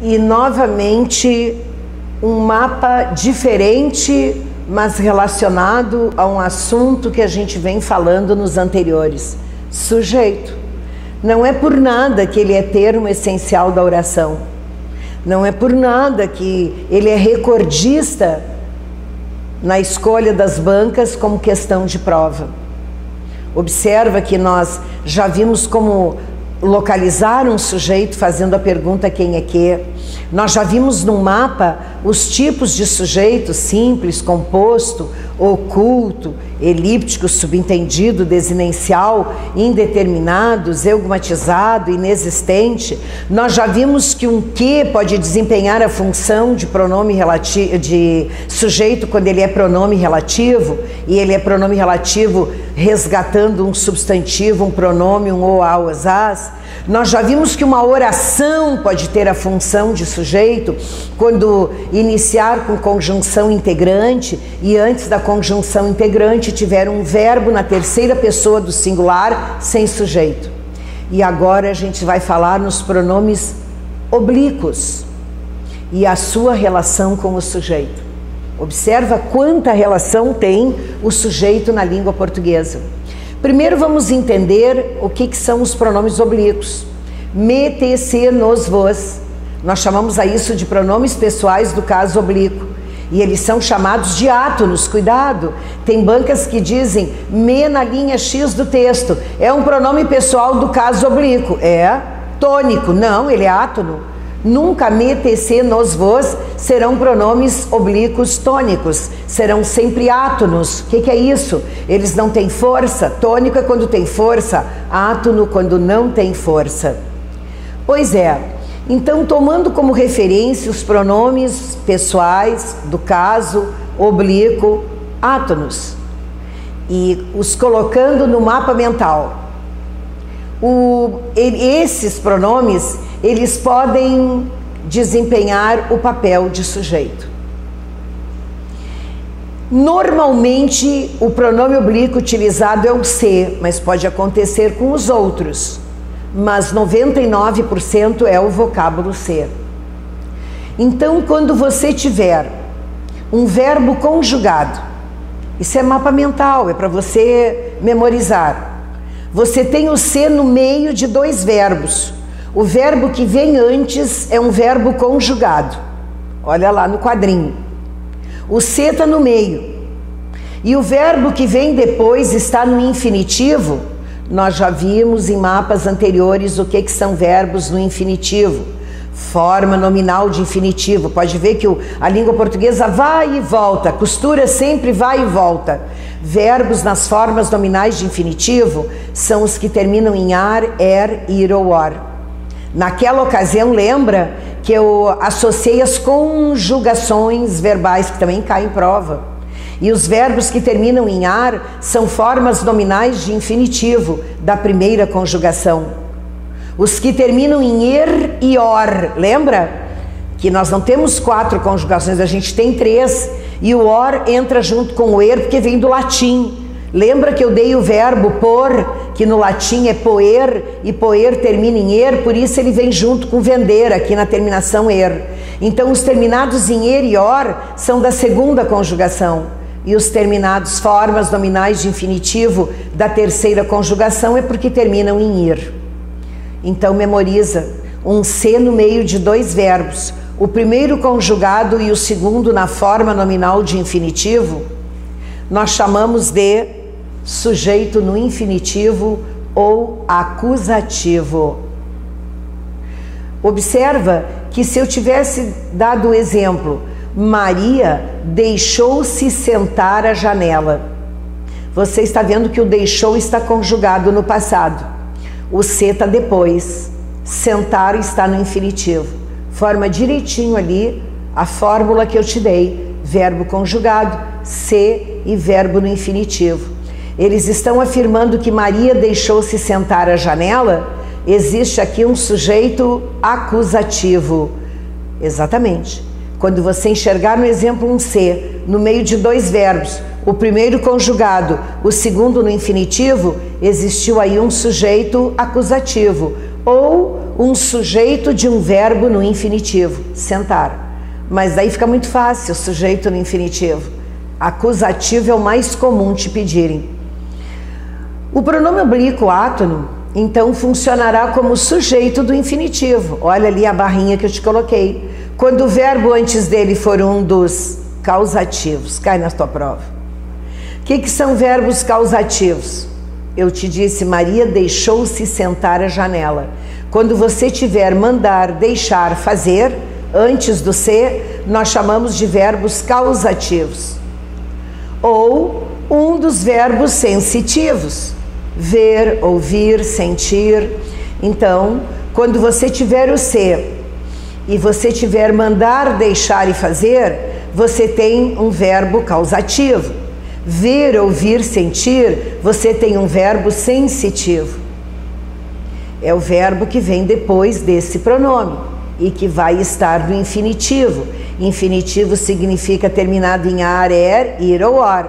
E novamente um mapa diferente, mas relacionado a um assunto que a gente vem falando nos anteriores: sujeito. Não é por nada que ele é termo essencial da oração. Não é por nada que ele é recordista na escolha das bancas como questão de prova. Observa que nós já vimos como localizar um sujeito fazendo a pergunta quem é que. Nós já vimos no mapa os tipos de sujeito: simples, composto, oculto, elíptico, subentendido, desinencial, indeterminado, zeugmatizado, inexistente. Nós já vimos que um que pode desempenhar a função de pronome relativo, de sujeito, quando ele é pronome relativo, e ele é pronome relativo resgatando um substantivo, um pronome, um ou, a, os, as. Nós já vimos que uma oração pode ter a função de sujeito quando iniciar com conjunção integrante e antes da conjunção integrante tiver um verbo na terceira pessoa do singular sem sujeito. E agora a gente vai falar nos pronomes oblíquos e a sua relação com o sujeito. Observa quanta relação tem o sujeito na língua portuguesa. Primeiro vamos entender o que são os pronomes oblíquos. Me, te, se, nos, vos. Nós chamamos a isso de pronomes pessoais do caso oblíquo. E eles são chamados de átonos, cuidado. Tem bancas que dizem me na linha X do texto. É um pronome pessoal do caso oblíquo. É tônico. Não, ele é átono. Nunca me, te, se, nos, vos serão pronomes oblíquos tônicos. Serão sempre átonos. O que é isso? Eles não têm força. Tônico é quando tem força. Átono quando não tem força. Pois é. Então, tomando como referência os pronomes pessoais do caso oblíquo, átonos, e os colocando no mapa mental. Esses pronomes, eles podem desempenhar o papel de sujeito. Normalmente, o pronome oblíquo utilizado é o se, mas pode acontecer com os outros. Mas 99% é o vocábulo ser. Então, quando você tiver um verbo conjugado, isso é mapa mental, é para você memorizar. Você tem o ser no meio de dois verbos. O verbo que vem antes é um verbo conjugado. Olha lá no quadrinho. O ser está no meio. E o verbo que vem depois está no infinitivo. Nós já vimos em mapas anteriores o que são verbos no infinitivo. Forma nominal de infinitivo. Pode ver que a língua portuguesa vai e volta. Costura sempre vai e volta. Verbos nas formas nominais de infinitivo são os que terminam em ar, ir ou or. Naquela ocasião, lembra que eu associei as conjugações verbais, que também caem em prova. E os verbos que terminam em ar são formas nominais de infinitivo da primeira conjugação. Os que terminam em er e or, lembra? Que nós não temos 4 conjugações, a gente tem 3. E o or entra junto com o er porque vem do latim. Lembra que eu dei o verbo por, que no latim é poer, e poer termina em er, por isso ele vem junto com vender, aqui na terminação er. Então os terminados em er e or são da segunda conjugação. E os terminados formas nominais de infinitivo da terceira conjugação é porque terminam em ir. Então memoriza um se no meio de dois verbos. O primeiro conjugado e o segundo na forma nominal de infinitivo, nós chamamos de sujeito no infinitivo ou acusativo. Observa que se eu tivesse dado o exemplo, Maria deixou-se sentar à janela. Você está vendo que o deixou está conjugado no passado. O se está depois. Sentar está no infinitivo. Forma direitinho ali a fórmula que eu te dei. Verbo conjugado, se e verbo no infinitivo. Eles estão afirmando que Maria deixou-se sentar à janela. Existe aqui um sujeito acusativo. Exatamente. Quando você enxergar no exemplo um se, no meio de dois verbos, o primeiro conjugado, o segundo no infinitivo, existiu aí um sujeito acusativo, ou um sujeito de um verbo no infinitivo, sentar. Mas daí fica muito fácil, sujeito no infinitivo. Acusativo é o mais comum te pedirem. O pronome oblíquo átono, então, funcionará como sujeito do infinitivo. Olha ali a barrinha que eu te coloquei. Quando o verbo antes dele for um dos causativos. Cai na tua prova. O que são verbos causativos? Eu te disse, Maria deixou-se sentar à janela. Quando você tiver mandar, deixar, fazer, antes do ser, nós chamamos de verbos causativos. Ou um dos verbos sensitivos. Ver, ouvir, sentir. Então, quando você tiver o ser e você tiver mandar, deixar e fazer, você tem um verbo causativo. Ver, ouvir, sentir, você tem um verbo sensitivo. É o verbo que vem depois desse pronome e que vai estar no infinitivo. Infinitivo significa terminado em ar, er, ir ou or.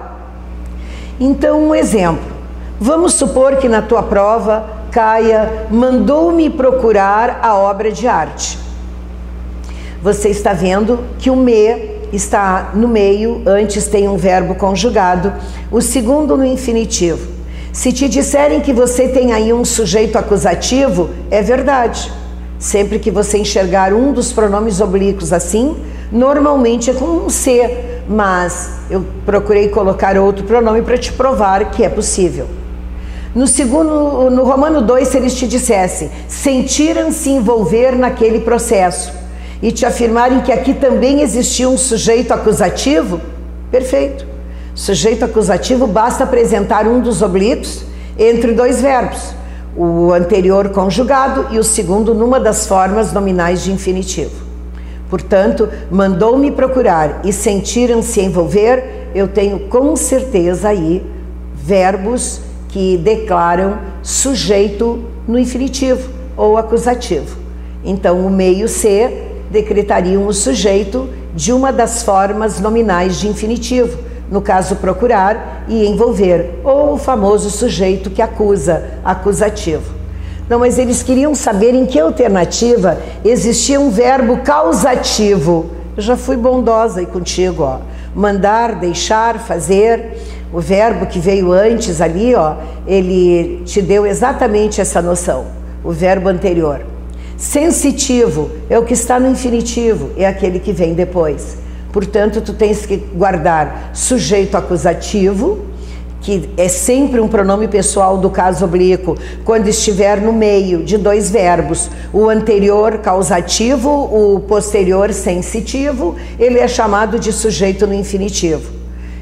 Então, um exemplo. Vamos supor que na tua prova caia, mandou-me procurar a obra de arte. Você está vendo que o me está no meio, antes tem um verbo conjugado, o segundo no infinitivo. Se te disserem que você tem aí um sujeito acusativo, é verdade. Sempre que você enxergar um dos pronomes oblíquos assim, normalmente é com um se, mas eu procurei colocar outro pronome para te provar que é possível. No Romano 2, se eles te dissessem, sentiram-se envolver naquele processo e te afirmarem que aqui também existia um sujeito acusativo, perfeito. Sujeito acusativo basta apresentar um dos oblíquos entre dois verbos, o anterior conjugado e o segundo numa das formas nominais de infinitivo. Portanto, mandou-me procurar e sentiram-se envolver, eu tenho com certeza aí verbos que declaram sujeito no infinitivo ou acusativo. Então, o meio ser decretariam o sujeito de uma das formas nominais de infinitivo, no caso procurar e envolver, ou o famoso sujeito que acusa, acusativo. Não, mas eles queriam saber em que alternativa existia um verbo causativo. Eu já fui bondosa aí contigo, ó. Mandar, deixar, fazer. O verbo que veio antes ali, ó, ele te deu exatamente essa noção, o verbo anterior. Sensitivo é o que está no infinitivo, é aquele que vem depois. Portanto, tu tens que guardar sujeito acusativo, que é sempre um pronome pessoal do caso oblíquo, quando estiver no meio de dois verbos, o anterior causativo, o posterior sensitivo, ele é chamado de sujeito no infinitivo.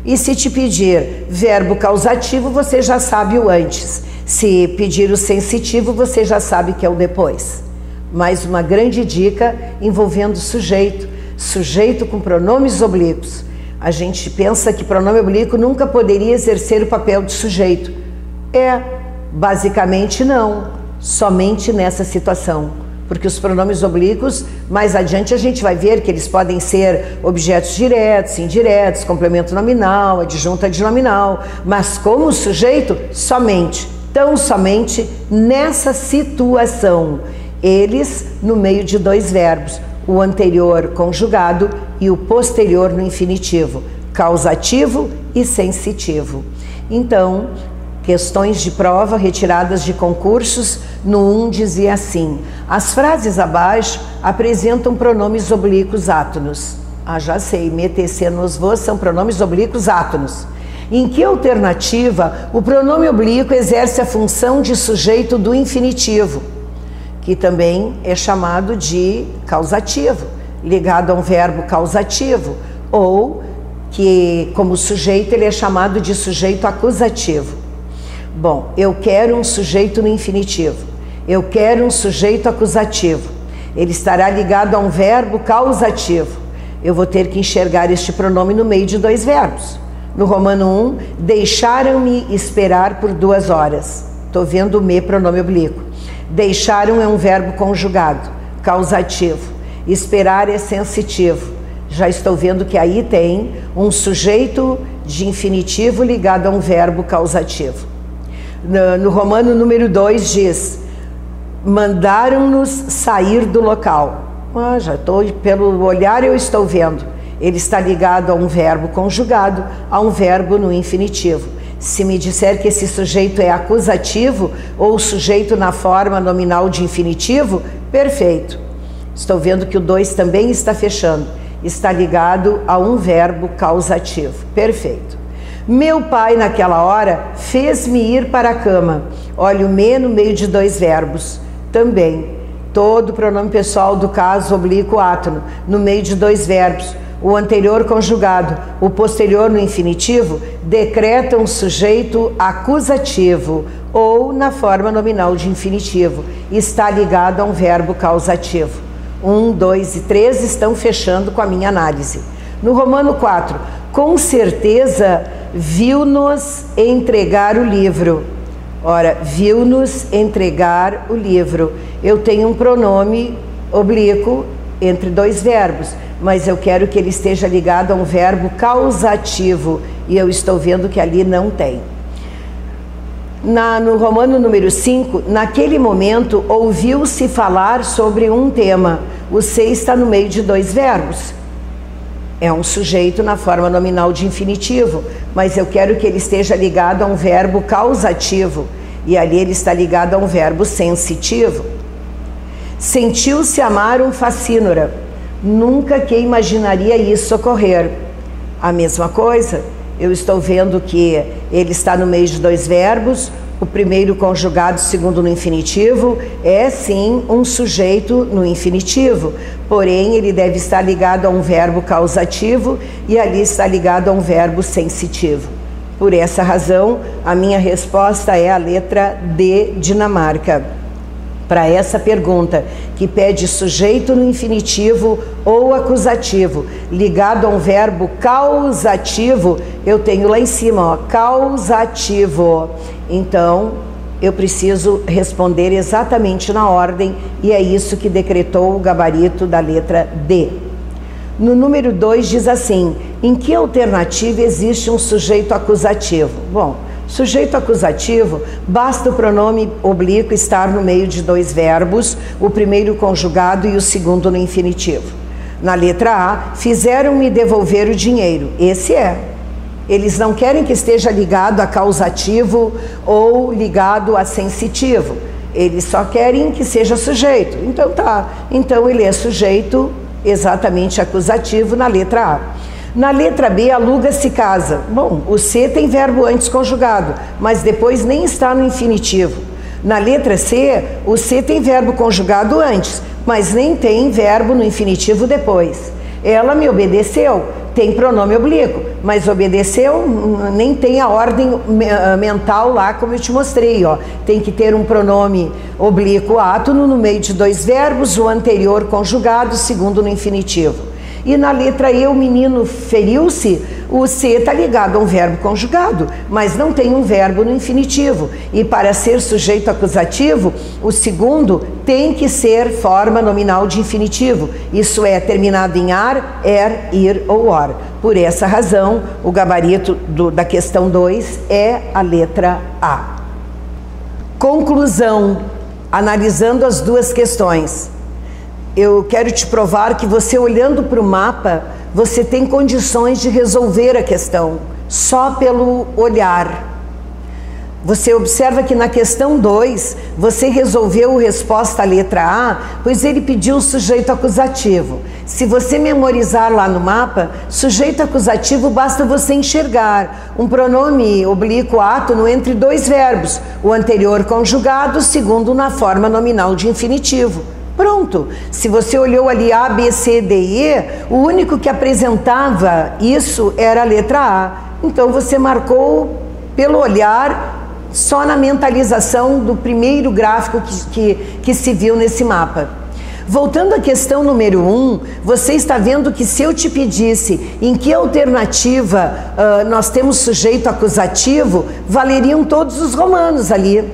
E se te pedir verbo causativo, você já sabe o antes. Se pedir o sensitivo, você já sabe que é o depois. Mais uma grande dica envolvendo sujeito. Sujeito com pronomes oblíquos. A gente pensa que pronome oblíquo nunca poderia exercer o papel de sujeito. Basicamente não. Somente nessa situação. Porque os pronomes oblíquos, mais adiante a gente vai ver que eles podem ser objetos diretos, indiretos, complemento nominal, adjunto adnominal, mas como sujeito, somente, tão somente nessa situação. Eles no meio de dois verbos, o anterior conjugado e o posterior no infinitivo, causativo e sensitivo. Então, questões de prova retiradas de concursos, no 1 dizia assim, as frases abaixo apresentam pronomes oblíquos átonos. Já sei, me, te, se, nos, vos são pronomes oblíquos átonos. Em que alternativa o pronome oblíquo exerce a função de sujeito do infinitivo, que também é chamado de causativo, ligado a um verbo causativo, ou que como sujeito ele é chamado de sujeito acusativo. Bom, eu quero um sujeito no infinitivo, eu quero um sujeito acusativo, ele estará ligado a um verbo causativo. Eu vou ter que enxergar este pronome no meio de dois verbos. No Romano 1, deixaram-me esperar por 2 horas. Estou vendo o me, pronome oblíquo. Deixaram é um verbo conjugado, causativo. Esperar é sensitivo. Já estou vendo que aí tem um sujeito de infinitivo ligado a um verbo causativo. No Romano número 2 diz, Mandaram-nos sair do local. Já estou, pelo olhar eu estou vendo. Ele está ligado a um verbo conjugado, a um verbo no infinitivo. Se me disser que esse sujeito é acusativo ou sujeito na forma nominal de infinitivo, perfeito. Estou vendo que o 2 também está fechando. Está ligado a um verbo causativo. Perfeito. Meu pai, naquela hora, fez-me ir para a cama. Olha o me no meio de 2 verbos. Também. Todo pronome pessoal do caso oblíquo átono, no meio de 2 verbos. O anterior conjugado, o posterior no infinitivo, decreta um sujeito acusativo ou na forma nominal de infinitivo. Está ligado a um verbo causativo. 1, 2 e 3 estão fechando com a minha análise. No Romano 4, com certeza viu-nos entregar o livro. Ora, viu-nos entregar o livro. Eu tenho um pronome oblíquo entre 2 verbos, mas eu quero que ele esteja ligado a um verbo causativo, e eu estou vendo que ali não tem. No Romano número 5, naquele momento ouviu-se falar sobre um tema. O se está no meio de 2 verbos. É um sujeito na forma nominal de infinitivo, mas eu quero que ele esteja ligado a um verbo causativo, e ali ele está ligado a um verbo sensitivo. Sentiu-se amar um facínora. Nunca que imaginaria isso ocorrer. A mesma coisa, eu estou vendo que ele está no meio de 2 verbos, o primeiro conjugado, o segundo no infinitivo, é sim um sujeito no infinitivo, porém ele deve estar ligado a um verbo causativo e ali está ligado a um verbo sensitivo. Por essa razão, a minha resposta é a letra D, Dinamarca. Para essa pergunta, que pede sujeito no infinitivo ou acusativo, ligado a um verbo causativo, eu tenho lá em cima, ó, causativo. Então, eu preciso responder exatamente na ordem, e é isso que decretou o gabarito da letra D. No número 2 diz assim, em que alternativa existe um sujeito acusativo? Bom, sujeito acusativo, basta o pronome oblíquo estar no meio de 2 verbos, o primeiro conjugado e o segundo no infinitivo. Na letra A, fizeram-me devolver o dinheiro. Esse é. Eles não querem que esteja ligado a causativo ou ligado a sensitivo. Eles só querem que seja sujeito. Então tá. Então ele é sujeito exatamente acusativo na letra A. Na letra B, aluga-se casa. Bom, o C tem verbo antes conjugado, mas depois nem está no infinitivo. Na letra C, o C tem verbo conjugado antes, mas nem tem verbo no infinitivo depois. Ela me obedeceu, tem pronome oblíquo, mas obedeceu nem tem a ordem mental lá como eu te mostrei, ó. Tem que ter um pronome oblíquo átono no meio de 2 verbos, o anterior conjugado, o segundo no infinitivo. E na letra E, o menino feriu-se, o C está ligado a um verbo conjugado, mas não tem um verbo no infinitivo. E para ser sujeito acusativo, o segundo tem que ser forma nominal de infinitivo. Isso é, terminado em ar, er, ir ou or. Por essa razão, o gabarito da questão 2 é a letra A. Conclusão, analisando as 2 questões. Eu quero te provar que você, olhando para o mapa, você tem condições de resolver a questão, só pelo olhar. Você observa que na questão 2, você resolveu a resposta à letra A, pois ele pediu o sujeito acusativo. Se você memorizar lá no mapa, sujeito acusativo basta você enxergar um pronome oblíquo átono entre 2 verbos, o anterior conjugado, o segundo na forma nominal de infinitivo. Pronto, se você olhou ali A, B, C, D e E, o único que apresentava isso era a letra A. Então você marcou pelo olhar, só na mentalização do primeiro gráfico que se viu nesse mapa. Voltando à questão número 1, você está vendo que se eu te pedisse em que alternativa nós temos sujeito acusativo, valeriam todos os romanos ali.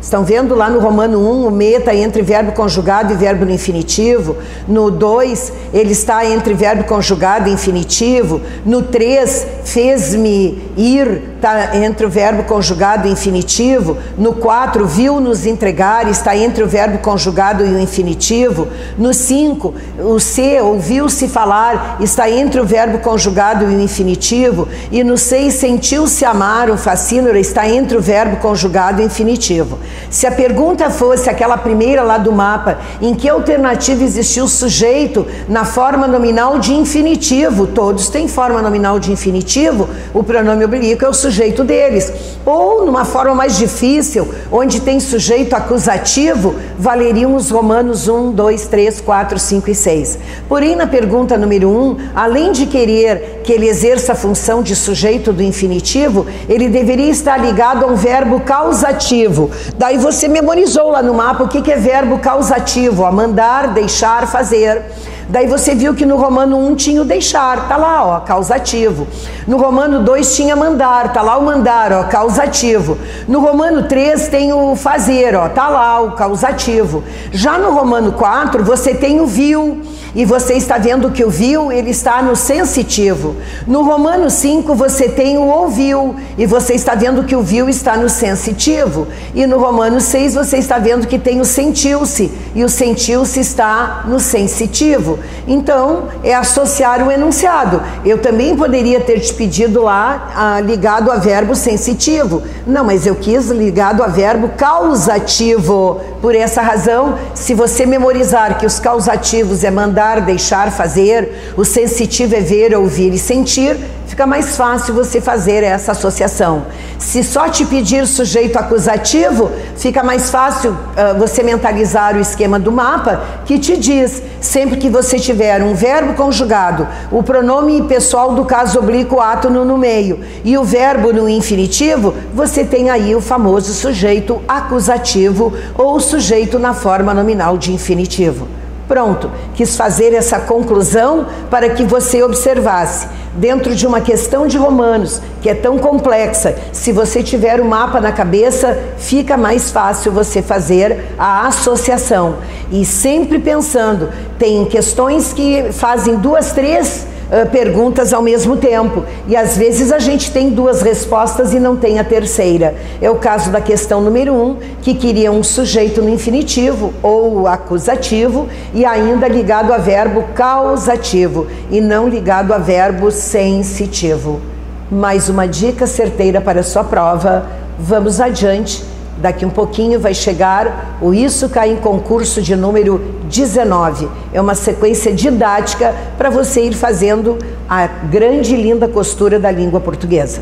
Estão vendo lá no Romano 1, o me está entre verbo conjugado e verbo no infinitivo. No 2, ele está entre verbo conjugado e infinitivo. No 3, fez-me ir, está entre o verbo conjugado e infinitivo. No 4, viu-nos entregar, está entre o verbo conjugado e o infinitivo. No 5, o se, ouviu-se falar, está entre o verbo conjugado e o infinitivo. E no 6, sentiu-se amar, o facínora, está entre o verbo conjugado e o infinitivo. Se a pergunta fosse aquela primeira lá do mapa, em que alternativa existiu o sujeito na forma nominal de infinitivo, todos têm forma nominal de infinitivo, o pronome oblíquo é o sujeito deles. Ou numa forma mais difícil, onde tem sujeito acusativo, valeriam os romanos 1, 2, 3, 4, 5 e 6. Porém, na pergunta número 1, além de querer que ele exerça a função de sujeito do infinitivo, ele deveria estar ligado a um verbo causativo. Daí você memorizou lá no mapa o que é verbo causativo, a mandar, deixar, fazer. Daí você viu que no Romano 1 tinha o deixar, tá lá, ó, causativo. No Romano 2 tinha mandar, tá lá o mandar, ó, causativo. No Romano 3 tem o fazer, ó, tá lá o causativo. Já no Romano 4 você tem o viu, e você está vendo que o viu, ele está no sensitivo. No Romano 5 você tem o ouviu, e você está vendo que o viu está no sensitivo. E no Romano 6 você está vendo que tem o sentiu-se, e o sentiu-se está no sensitivo. Então, é associar o enunciado. Eu também poderia ter te pedido lá ligado a verbo sensitivo. Não, mas eu quis ligado a verbo causativo. Por essa razão, se você memorizar que os causativos é mandar, deixar, fazer, o sensitivo é ver, ouvir e sentir, fica mais fácil você fazer essa associação. Se só te pedir sujeito acusativo, fica mais fácil você mentalizar o esquema do mapa, que te diz, sempre que você tiver um verbo conjugado, o pronome pessoal do caso oblíquo átono no meio e o verbo no infinitivo, você tem aí o famoso sujeito acusativo ou sujeito na forma nominal de infinitivo. Pronto, quis fazer essa conclusão para que você observasse. Dentro de uma questão de romanos, que é tão complexa, se você tiver o mapa na cabeça, fica mais fácil você fazer a associação. E sempre pensando, tem questões que fazem 2, 3 perguntas ao mesmo tempo, e às vezes a gente tem 2 respostas e não tem a terceira. É o caso da questão número 1, que queria um sujeito no infinitivo ou acusativo e ainda ligado a verbo causativo e não ligado a verbo sensitivo. Mais uma dica certeira para a sua prova. Vamos adiante. Daqui um pouquinho vai chegar o Isso Cai em Concurso de número 19. É uma sequência didática para você ir fazendo a grande e linda costura da língua portuguesa.